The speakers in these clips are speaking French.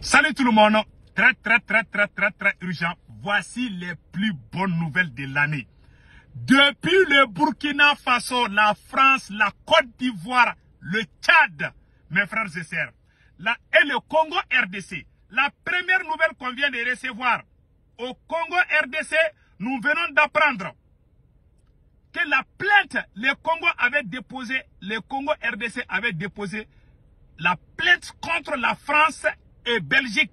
Salut tout le monde. Très urgent. Voici les plus bonnes nouvelles de l'année. Depuis le Burkina Faso, la France, la Côte d'Ivoire, le Tchad, mes frères et sœurs, et le Congo RDC, la première nouvelle qu'on vient de recevoir au Congo RDC, nous venons d'apprendre que la plainte, le Congo RDC avait déposé la plainte contre la France et Belgique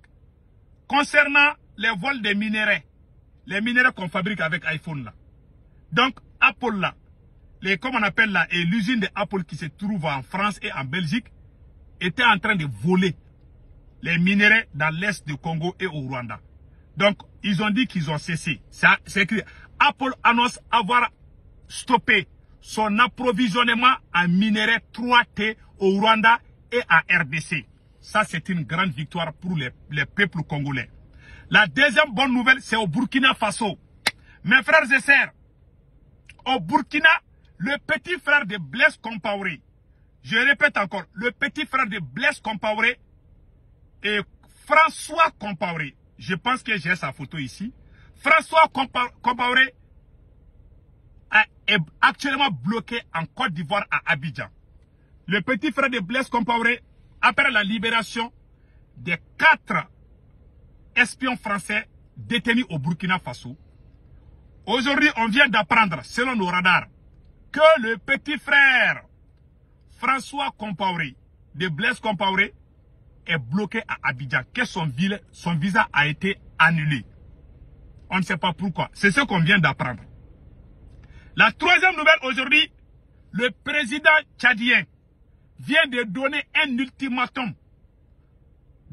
concernant les vols des minéraux. Les minéraux qu'on fabrique avec iPhone là. Donc, Apple là, comme on appelle là, et l'usine de Apple qui se trouve en France et en Belgique, était en train de voler les minéraux dans l'est du Congo et au Rwanda. Donc, ils ont dit qu'ils ont cessé. C'est écrit. Apple annonce avoir stoppé son approvisionnement en minéraux 3T au Rwanda et à RDC. Ça, c'est une grande victoire pour les peuples congolais. La deuxième bonne nouvelle, c'est au Burkina Faso. Mes frères et sœurs, au Burkina, le petit frère de Blaise Compaoré, je répète encore, le petit frère de Blaise Compaoré et François Compaoré, je pense que j'ai sa photo ici. François Compaoré est actuellement bloqué en Côte d'Ivoire à Abidjan. Le petit frère de Blaise Compaoré, après la libération des 4 espions français détenus au Burkina Faso, aujourd'hui, on vient d'apprendre, selon nos radars, que le petit frère François Compaoré, de Blaise Compaoré, est bloqué à Abidjan, que son visa a été annulé. On ne sait pas pourquoi. C'est ce qu'on vient d'apprendre. La troisième nouvelle aujourd'hui, le président tchadien vient de donner un ultimatum.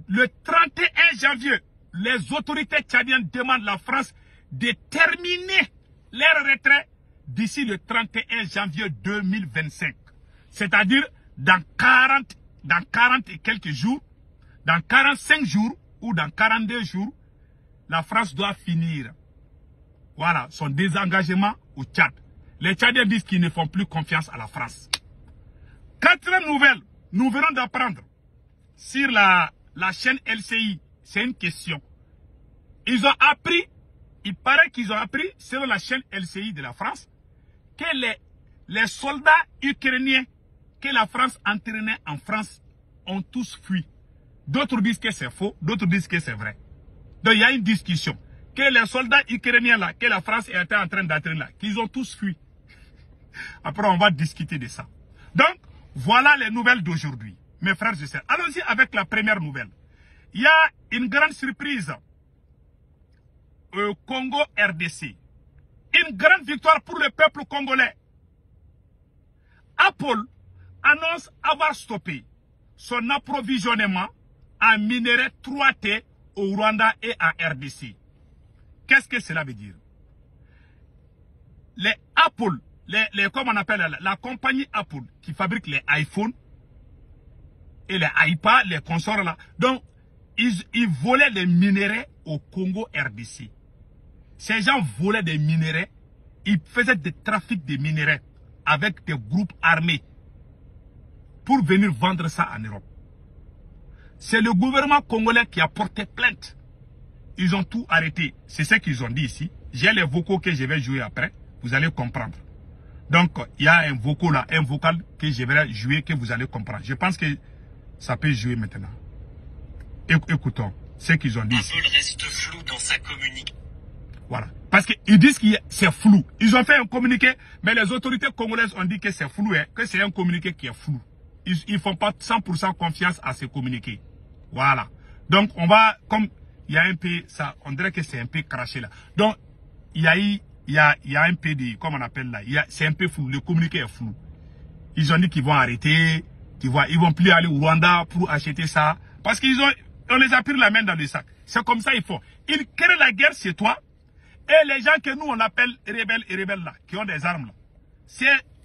Le 31 janvier, les autorités tchadiennes demandent à la France de terminer leur retrait d'ici le 31 janvier 2025. C'est-à-dire dans 40 et quelques jours, dans 45 jours ou dans 42 jours, la France doit finir. Voilà, son désengagement au Tchad. Les Tchadiens disent qu'ils ne font plus confiance à la France. Quatrième nouvelle, nous venons d'apprendre sur la chaîne LCI, c'est une question. Ils ont appris, il paraît qu'ils ont appris, selon la chaîne LCI de la France, que les soldats ukrainiens que la France entraînait en France ont tous fui. D'autres disent que c'est faux, d'autres disent que c'est vrai. Donc il y a une discussion. Que les soldats ukrainiens là, que la France était en train d'entraîner là, qu'ils ont tous fui. Après on va discuter de ça. Donc, voilà les nouvelles d'aujourd'hui, mes frères et sœurs. Allons-y avec la première nouvelle. Il y a une grande surprise au Congo RDC. Une grande victoire pour le peuple congolais. Apple annonce avoir stoppé son approvisionnement en minerais 3T au Rwanda et en RDC. Qu'est-ce que cela veut dire? Les Apple, comme on appelle la compagnie Apple qui fabrique les iPhones et les iPads, les consoles là. Donc, ils volaient des minéraux au Congo RDC. Ces gens volaient des minéraux, ils faisaient des trafics de minéraux avec des groupes armés pour venir vendre ça en Europe. C'est le gouvernement congolais qui a porté plainte. Ils ont tout arrêté. C'est ce qu'ils ont dit ici. J'ai les vocaux que je vais jouer après. Vous allez comprendre. Donc, il y a un vocal que je vais jouer que vous allez comprendre. Je pense que ça peut jouer maintenant. Écoutons ce qu'ils ont dit ici. Apple reste flou dans sa communication. Voilà. Parce qu'ils disent que c'est flou. Ils ont fait un communiqué, mais les autorités congolaises ont dit que c'est flou, hein, que c'est un communiqué qui est flou. Ils ne font pas 100% confiance à ces communiqués. Voilà. Donc, on va, comme il y a un peu, ça, on dirait que c'est un peu craché là. Donc, il y a un peu de, comme on appelle là, c'est un peu flou. Le communiqué est flou. Ils ont dit qu'ils vont arrêter, ils vont plus aller au Rwanda pour acheter ça. Parce on les a pris la main dans le sac. C'est comme ça, ils font. Ils créent la guerre chez toi. Et les gens que nous, on appelle rebelles et rebelles là, qui ont des armes là.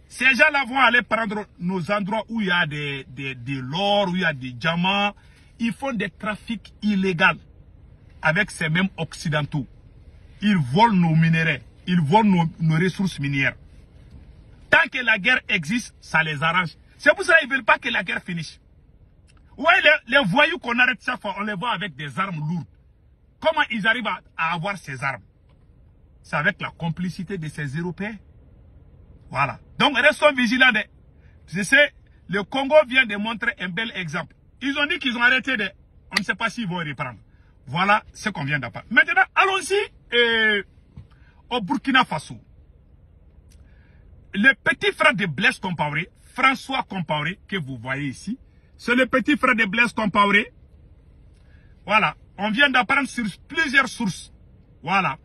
Ces gens-là vont aller prendre nos endroits où il y a de l'or, où il y a des diamants. Ils font des trafics illégaux avec ces mêmes occidentaux. Ils volent nos minéraux. Ils volent nos ressources minières. Tant que la guerre existe, ça les arrange. C'est pour ça qu'ils ne veulent pas que la guerre finisse. Ouais, les voyous qu'on arrête chaque fois, on les voit avec des armes lourdes. Comment ils arrivent à avoir ces armes? C'est avec la complicité de ces Européens. Voilà. Donc, restons vigilants. Je sais, le Congo vient de montrer un bel exemple. Ils ont dit qu'ils ont arrêté on ne sait pas s'ils vont reprendre. Voilà ce qu'on vient d'apprendre. Maintenant, allons-y au Burkina Faso. Le petit frère de Blaise Compaoré, François Compaoré, que vous voyez ici, c'est le petit frère de Blaise Compaoré. Voilà. On vient d'apprendre sur plusieurs sources. Voilà.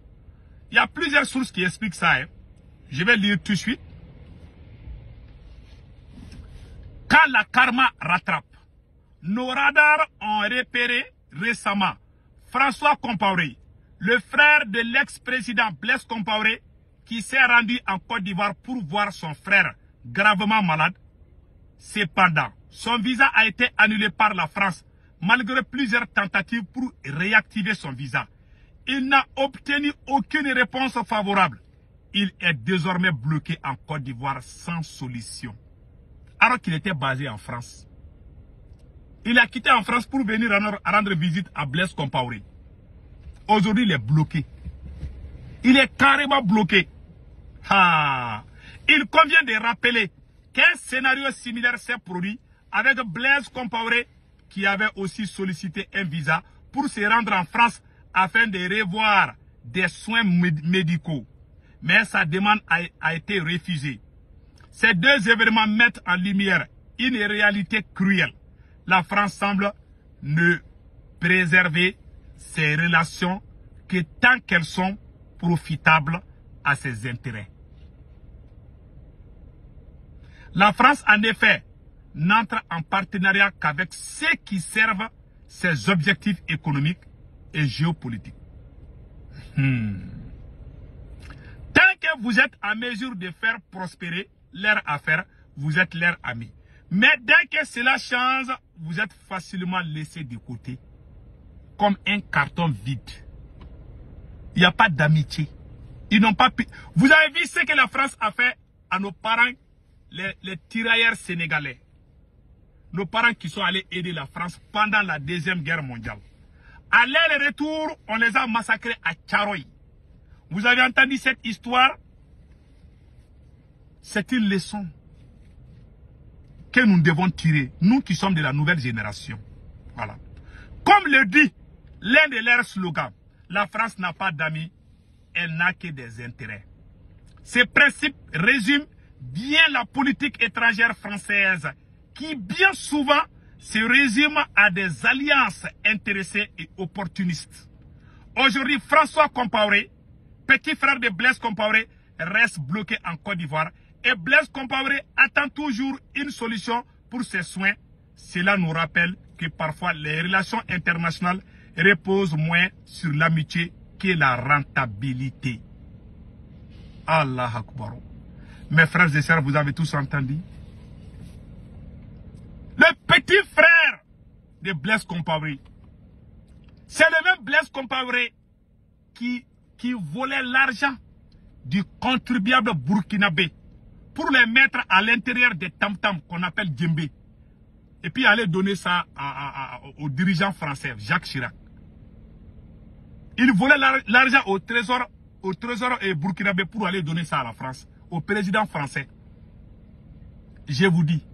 Il y a plusieurs sources qui expliquent ça. Hein. Je vais lire tout de suite. Quand la karma rattrape, nos radars ont repéré récemment François Compaoré, le frère de l'ex-président Blaise Compaoré, qui s'est rendu en Côte d'Ivoire pour voir son frère gravement malade. Cependant, son visa a été annulé par la France, malgré plusieurs tentatives pour réactiver son visa. Il n'a obtenu aucune réponse favorable. Il est désormais bloqué en Côte d'Ivoire sans solution. Alors qu'il était basé en France. Il a quitté en France pour venir rendre visite à Blaise Compaoré. Aujourd'hui, il est bloqué. Il est carrément bloqué. Ah. Il convient de rappeler qu'un scénario similaire s'est produit avec Blaise Compaoré, qui avait aussi sollicité un visa pour se rendre en France afin de revoir des soins médicaux. Mais sa demande a été refusée. Ces deux événements mettent en lumière une réalité cruelle. La France semble ne préserver ses relations que tant qu'elles sont profitables à ses intérêts. La France, en effet, n'entre en partenariat qu'avec ceux qui servent ses objectifs économiques et géopolitiques. Tant que vous êtes en mesure de faire prospérer leurs affaires, vous êtes leurs amis. Mais dès que cela change, vous êtes facilement laissé de côté, comme un carton vide. Il n'y a pas d'amitié. Ils n'ont pas. Vous avez vu ce que la France a fait à nos parents, les tirailleurs sénégalais. Nos parents qui sont allés aider la France pendant la Deuxième Guerre mondiale. À l'aller-retour, on les a massacrés à Tcharoy. Vous avez entendu cette histoire? C'est une leçon que nous devons tirer, nous qui sommes de la nouvelle génération. Voilà. Comme le dit l'un de leurs slogans, la France n'a pas d'amis, elle n'a que des intérêts. Ces principes résument bien la politique étrangère française, qui bien souvent se résume à des alliances intéressées et opportunistes. Aujourd'hui, François Compaoré, petit frère de Blaise Compaoré, reste bloqué en Côte d'Ivoire. Et Blaise Compaoré attend toujours une solution pour ses soins. Cela nous rappelle que parfois les relations internationales reposent moins sur l'amitié que la rentabilité. Allah Akbar. Mes frères et sœurs, vous avez tous entendu? Le petit frère de Blaise Compaoré, c'est le même Blaise Compaoré qui volait l'argent du contribuable burkinabé pour les mettre à l'intérieur des tam-tams qu'on appelle djembé. Et puis aller donner ça au dirigeant français, Jacques Chirac. Il volait l'argent au trésor et burkinabé pour aller donner ça à la France, au président français. Je vous dis,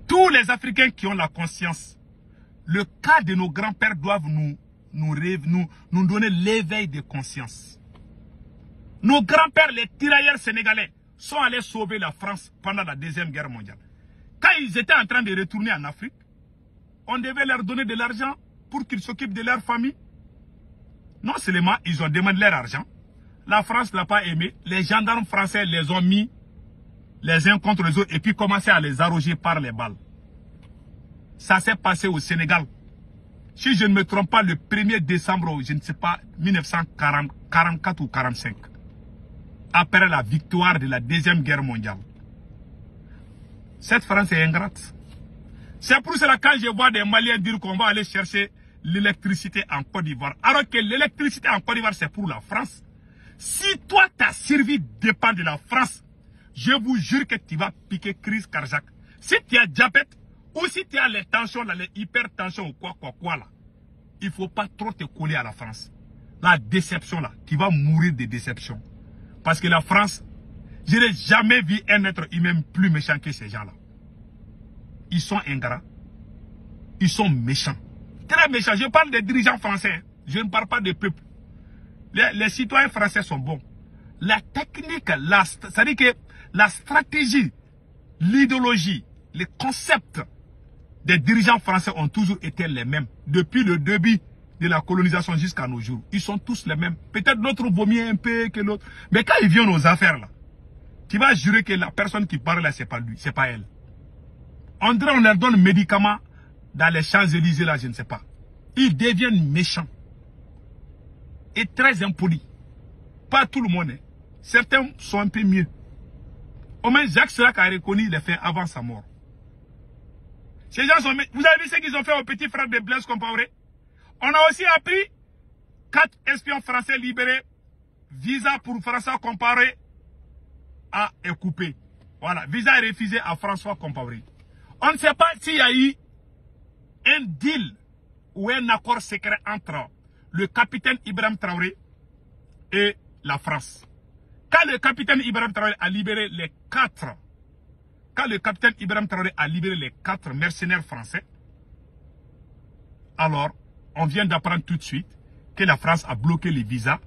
tous les Africains qui ont la conscience, le cas de nos grands-pères doivent nous donner l'éveil de conscience. Nos grands-pères, les tirailleurs sénégalais, sont allés sauver la France pendant la Deuxième Guerre mondiale. Quand ils étaient en train de retourner en Afrique, on devait leur donner de l'argent pour qu'ils s'occupent de leur famille. Non seulement ils ont demandé leur argent, la France ne l'a pas aimé, les gendarmes français les ont mis les uns contre les autres et puis commencé à les arroger par les balles. Ça s'est passé au Sénégal. Si je ne me trompe pas, le 1er décembre, je ne sais pas, 1944 ou 45. Après la victoire de la Deuxième Guerre mondiale. Cette France est ingrate. C'est pour cela que quand je vois des Maliens dire qu'on va aller chercher l'électricité en Côte d'Ivoire, alors que l'électricité en Côte d'Ivoire c'est pour la France. Si toi ta survie dépend de la France, je vous jure que tu vas piquer crise cardiaque. Si tu as diabète, Ou si tu as les tensions, là, les hypertensions ou quoi là, il ne faut pas trop te coller à la France. La déception là, tu vas mourir de déception. Parce que la France, je n'ai jamais vu un être humain plus méchant que ces gens-là. Ils sont ingrats. Ils sont méchants. Très méchants. Je parle des dirigeants français. Je ne parle pas des peuples. Les citoyens français sont bons. La technique, c'est-à-dire que la stratégie, l'idéologie, les concepts des dirigeants français ont toujours été les mêmes. Depuis le début de la colonisation jusqu'à nos jours. Ils sont tous les mêmes. Peut-être l'autre vaut mieux un peu que l'autre. Mais quand ils viennent aux affaires là, tu vas jurer que la personne qui parle là, c'est pas lui, c'est pas elle. On dirait on leur donne médicaments dans les Champs-Élysées là, je ne sais pas. Ils deviennent méchants. Et très impolis. Pas tout le monde. Hein. Certains sont un peu mieux. Au moins Jacques Chirac a reconnu les faits avant sa mort. Ces gens sont... Vous avez vu ce qu'ils ont fait au petit frère de Blaise Compaoré? On a aussi appris 4 espions français libérés. Visa pour François Compaoré est coupé. Voilà, visa est refusé à François Compaoré. On ne sait pas s'il y a eu un deal ou un accord secret entre le capitaine Ibrahim Traoré et la France. Quand le capitaine Ibrahim Traoré a libéré les 4 mercenaires français, alors on vient d'apprendre tout de suite que la France a bloqué les visas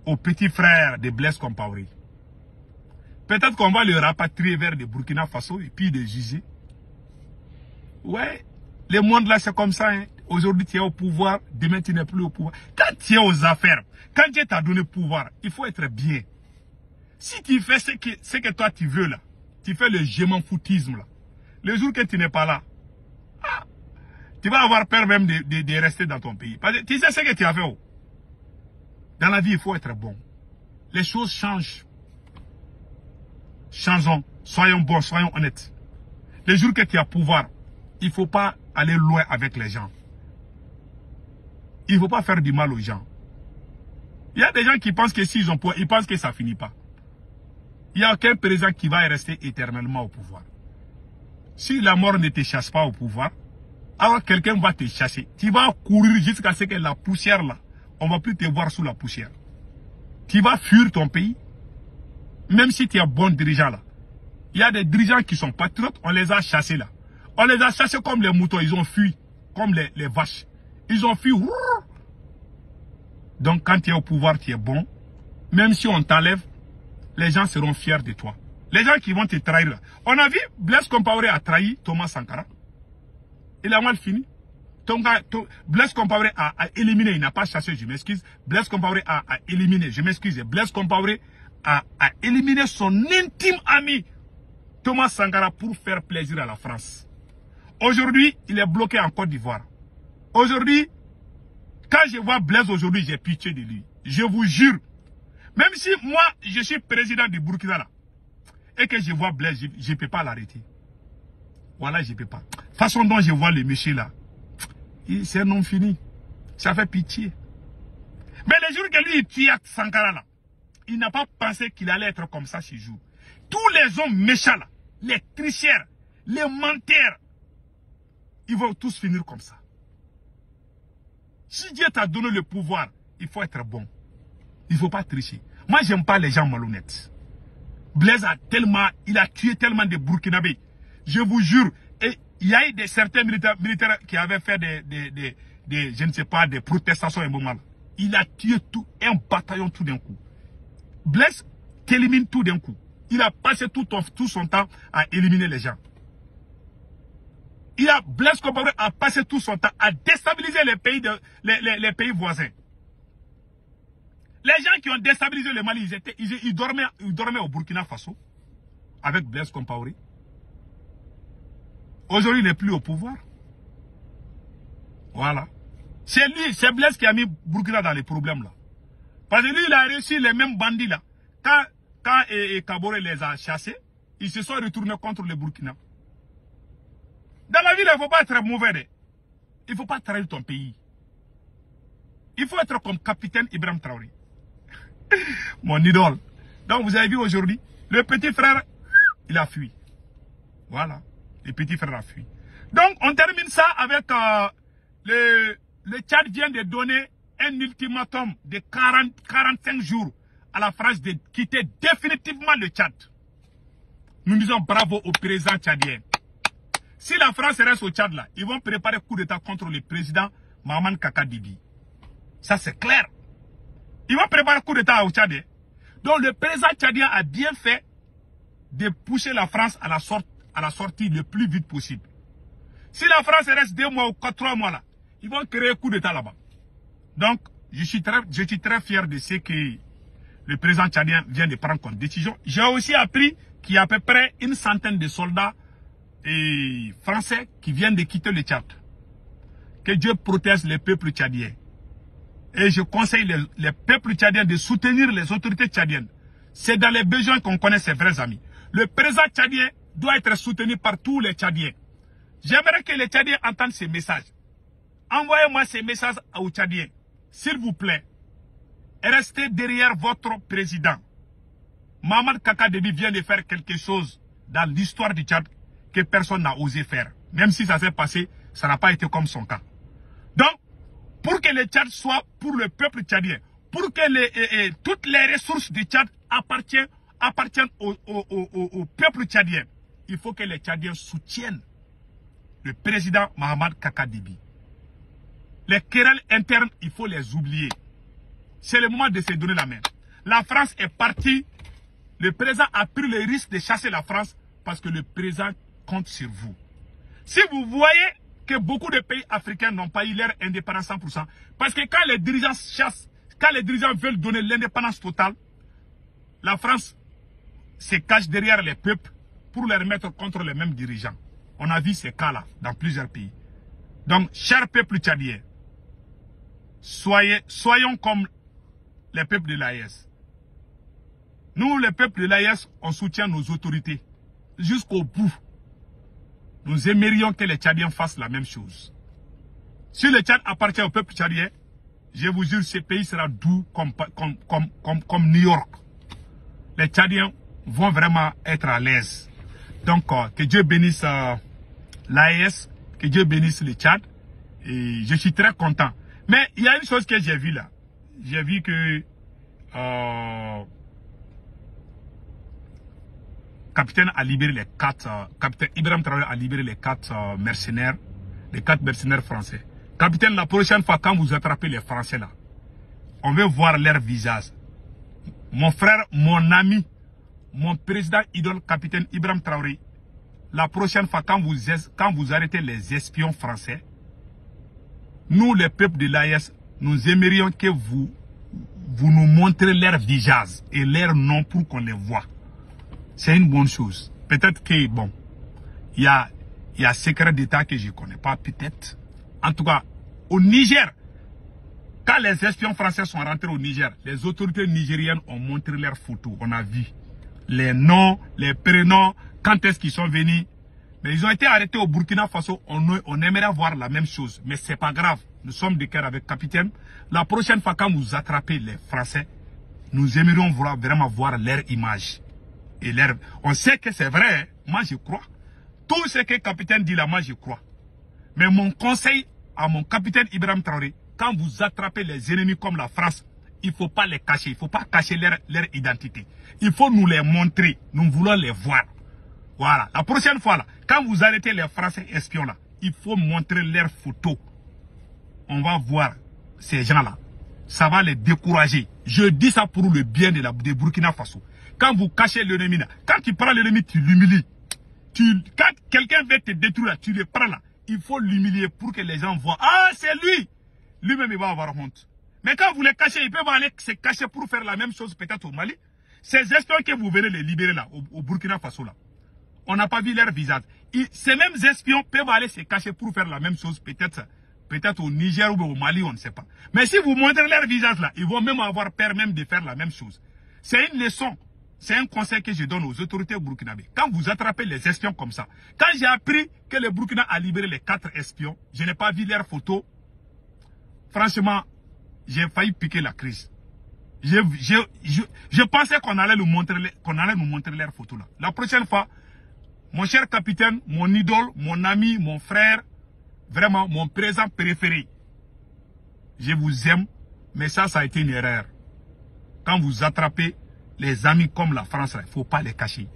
aux petits frères de Blaise Compaoré. Peut-être qu'on va le rapatrier vers le Burkina Faso et puis les juger. Ouais, le monde là c'est comme ça. Hein. Aujourd'hui tu es au pouvoir, demain tu n'es plus au pouvoir. Quand tu es aux affaires, quand Dieu t'a donné pouvoir, il faut être bien. Si tu fais ce que toi tu veux là, tu fais le je m'en foutisme là. Le jour que tu n'es pas là, tu vas avoir peur même de rester dans ton pays. Parce que tu sais ce que tu as fait. Oh. Dans la vie, il faut être bon. Les choses changent. Changeons, soyons bons, soyons honnêtes. Le jour que tu as pouvoir, il ne faut pas aller loin avec les gens. Il ne faut pas faire du mal aux gens. Il y a des gens qui pensent que s'ils ont pouvoir, ils pensent que ça ne finit pas. Il n'y a aucun président qui va rester éternellement au pouvoir. Si la mort ne te chasse pas au pouvoir, alors quelqu'un va te chasser. Tu vas courir jusqu'à ce que la poussière là, on ne va plus te voir sous la poussière. Tu vas fuir ton pays. Même si tu es un bon dirigeant là. Il y a des dirigeants qui sont patriotes, on les a chassés là. On les a chassés comme les moutons, ils ont fui. Comme les vaches. Ils ont fui. Donc quand tu es au pouvoir, tu es bon. Même si on t'enlève, les gens seront fiers de toi. Les gens qui vont te trahir là. On a vu, Blaise Compaoré a trahi Thomas Sankara. Il a mal fini. Blaise Compaoré a éliminé, il n'a pas chassé, je m'excuse. Blaise Compaoré a éliminé, je m'excuse. Blaise Compaoré a éliminé son intime ami Thomas Sankara pour faire plaisir à la France. Aujourd'hui, il est bloqué en Côte d'Ivoire. Aujourd'hui, quand je vois Blaise aujourd'hui, j'ai pitié de lui. Je vous jure. Même si moi, je suis président du Burkina là, et que je vois Blaise, je ne peux pas l'arrêter. Voilà, je ne peux pas. Façon dont je vois le monsieur là, c'est un homme fini. Ça fait pitié. Mais le jour que lui, il tue Sankara là, il n'a pas pensé qu'il allait être comme ça ce jour. Tous les hommes méchants là, les tricheurs, les menteurs, ils vont tous finir comme ça. Si Dieu t'a donné le pouvoir, il faut être bon. Il ne faut pas tricher. Moi, j'aime pas les gens malhonnêtes. Blaise il a tué tellement de Burkinabés. Je vous jure, et il y a eu certains militaires qui avaient fait je ne sais pas, des protestations et moments. Il a tué un bataillon tout d'un coup. Blaise t'élimine tout d'un coup. Il a passé tout son temps à éliminer les gens. Blaise Compaoré a passé tout son temps à déstabiliser les pays voisins. Les gens qui ont déstabilisé le Mali, ils dormaient au Burkina Faso avec Blaise Compaoré. Aujourd'hui, il n'est plus au pouvoir. Voilà. C'est lui, c'est Blaise qui a mis Burkina dans les problèmes là. Parce que lui, il a réussi les mêmes bandits là. Quand Kaboré les a chassés, ils se sont retournés contre le Burkina. Dans la vie, il ne faut pas être mauvais. Il ne faut pas trahir ton pays. Il faut être comme capitaine Ibrahim Traoré. Mon idole. Donc vous avez vu aujourd'hui, le petit frère, il a fui. Voilà. Le petit frère a fui. Donc, on termine ça avec le Tchad vient de donner un ultimatum de 45 jours à la France de quitter définitivement le Tchad. Nous disons bravo au président tchadien. Si la France reste au Tchad là, ils vont préparer coup d'État contre le président Mahaman Kaka Déby. Ça c'est clair. Ils vont préparer coup d'État au Tchad. Donc le président tchadien a bien fait de pousser la France à la sortie le plus vite possible. Si la France reste 2 mois ou 3 mois là, ils vont créer coup d'État là-bas. Donc, je suis très fier de ce que le président tchadien vient de prendre comme décision. J'ai aussi appris qu'il y a à peu près une centaine de soldats français qui viennent de quitter le Tchad. Que Dieu protège les peuples tchadiens. Et je conseille les peuples tchadiens de soutenir les autorités tchadiennes. C'est dans les besoins qu'on connaît ses vrais amis. Le président tchadien doit être soutenu par tous les Tchadiens. J'aimerais que les Tchadiens entendent ces messages. Envoyez-moi ces messages aux Tchadiens. S'il vous plaît, restez derrière votre président. Mahaman Kaka Déby vient de faire quelque chose dans l'histoire du Tchad que personne n'a osé faire. Même si ça s'est passé, ça n'a pas été comme son cas. Donc, pour que le Tchad soit pour le peuple tchadien, pour que toutes les ressources du Tchad appartiennent au peuple tchadien, il faut que les Tchadiens soutiennent le président Mahaman Kaka Déby. Les querelles internes, il faut les oublier. C'est le moment de se donner la main. La France est partie. Le président a pris le risque de chasser la France parce que le président compte sur vous. Si vous voyez que beaucoup de pays africains n'ont pas eu leur indépendance 100%, parce que quand les dirigeants chassent, quand les dirigeants veulent donner l'indépendance totale, la France se cache derrière les peuples pour les remettre contre les mêmes dirigeants. On a vu ces cas-là dans plusieurs pays. Donc, chers peuples tchadiens, soyons comme les peuples de l'AES. Nous, les peuples de l'AES, on soutient nos autorités jusqu'au bout. Nous aimerions que les Tchadiens fassent la même chose. Si le Tchad appartient au peuple tchadien, je vous jure, ce pays sera doux comme New York. Les Tchadiens vont vraiment être à l'aise. Donc, que Dieu bénisse l'AES, que Dieu bénisse le Tchad. Et je suis très content. Mais il y a une chose que j'ai vue là. J'ai vu que capitaine a libéré les 4, capitaine Ibrahim Traoré a libéré les 4 mercenaires, les 4 mercenaires français. Capitaine, la prochaine fois quand vous attrapez les Français là, on veut voir leur visage. Mon frère, mon ami, mon président idole, capitaine Ibrahim Traoré, la prochaine fois quand vous arrêtez les espions français, nous les peuples de l'AES, nous aimerions que vous nous montrez leur visage et leur nom pour qu'on les voit. C'est une bonne chose. Peut-être que, bon, il y a secret d'État que je ne connais pas, peut-être. En tout cas, au Niger, quand les espions français sont rentrés au Niger, les autorités nigériennes ont montré leurs photos. On a vu les noms, les prénoms, quand est-ce qu'ils sont venus. Mais ils ont été arrêtés au Burkina Faso. On aimerait voir la même chose. Mais c'est pas grave. Nous sommes de cœur avec capitaine. La prochaine fois, quand vous attrapez les Français, nous aimerions vraiment voir leur image. Et on sait que c'est vrai. Hein? Moi, je crois. Tout ce que le capitaine dit là, moi, je crois. Mais mon conseil à mon capitaine Ibrahim Traoré, quand vous attrapez les ennemis comme la France, il ne faut pas les cacher. Il ne faut pas cacher leur identité. Il faut nous les montrer. Nous voulons les voir. Voilà. La prochaine fois, là, quand vous arrêtez les Français espions, là, il faut montrer leurs photos. On va voir ces gens-là. Ça va les décourager. Je dis ça pour le bien de Burkina Faso. Quand vous cachez l'ennemi, là, quand tu prends l'ennemi, tu l'humilies. Quand quelqu'un veut te détruire, tu le prends là. Il faut l'humilier pour que les gens voient. Ah, c'est lui. Lui-même, il va avoir honte. Mais quand vous les cachez, ils peuvent aller se cacher pour faire la même chose peut-être au Mali. Ces espions que vous venez les libérer là, au Burkina Faso là. On n'a pas vu leur visage. Ces mêmes espions peuvent aller se cacher pour faire la même chose peut-être au Niger ou au Mali, on ne sait pas. Mais si vous montrez leur visage là, ils vont même avoir peur même de faire la même chose. C'est une leçon. C'est un conseil que je donne aux autorités burkinabées. Quand vous attrapez les espions comme ça, quand j'ai appris que le Burkina a libéré les 4 espions, je n'ai pas vu leurs photos. Franchement, j'ai failli piquer la crise. Je pensais qu'on allait nous montrer leurs photos là. La prochaine fois, Mon cher capitaine, mon idole, mon ami, mon frère, vraiment mon présent préféré. Je vous aime, mais ça a été une erreur. Quand vous attrapez les amis comme la France, il ne faut pas les cacher.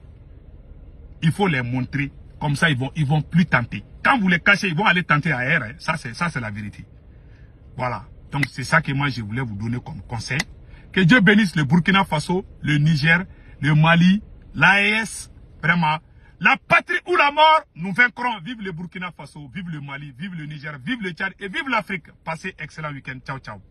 Il faut les montrer. Comme ça, ils vont plus tenter. Quand vous les cachez, ils vont aller tenter ailleurs. Hein. Ça, c'est la vérité. Voilà. Donc, c'est ça que moi, je voulais vous donner comme conseil. Que Dieu bénisse le Burkina Faso, le Niger, le Mali, l'AES. Vraiment. La patrie ou la mort, nous vaincrons. Vive le Burkina Faso, vive le Mali, vive le Niger, vive le Tchad et vive l'Afrique. Passez excellent week-end. Ciao, ciao.